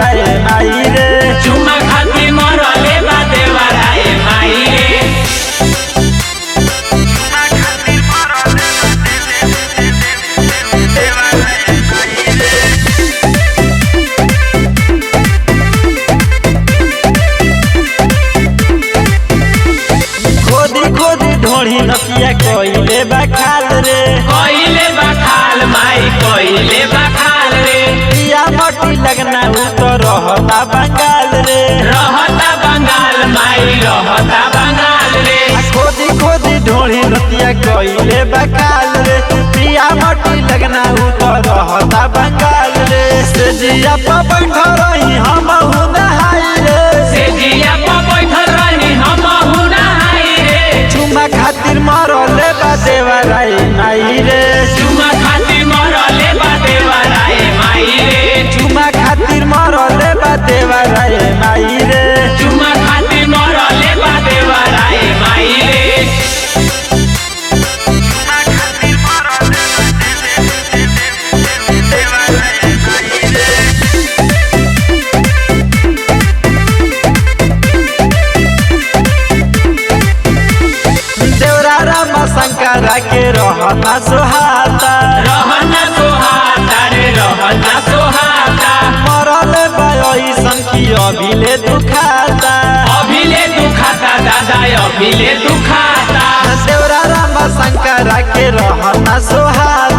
देवराए माई रे चुमा खाती मरले बा देवराए माई रे ढोड़ी नतिया कोइले बखाल रे कोइले बखाल माई कोइले बखाल रे पिया मटी लगना तो रहता बंगाल रे रहता बंगाल माई रहता बंगाल रे खोदी खोदी ढोड़ी नतिया कोइले बखाल रे पिया मटी लगना तो रहता बंगाल रे से जिया पर बैठ रही हम नहाई रे से जिया पर बैठ रही हम नहाई रे चुमा खातिर मरले बा देवराए माई रे चुमा खातिर मरले बा देवराए माई रे चुमा खातिर मरले बा देवराए माई रे चुमा खातिर मरले बा देवराए माई रे शंकरा के रहना सोहाता रे रहना सोहाता मरल बयसन की अभिले दुखाता दादा अभिले दुखाता देवरा राम शंकरा के रहना सोहाता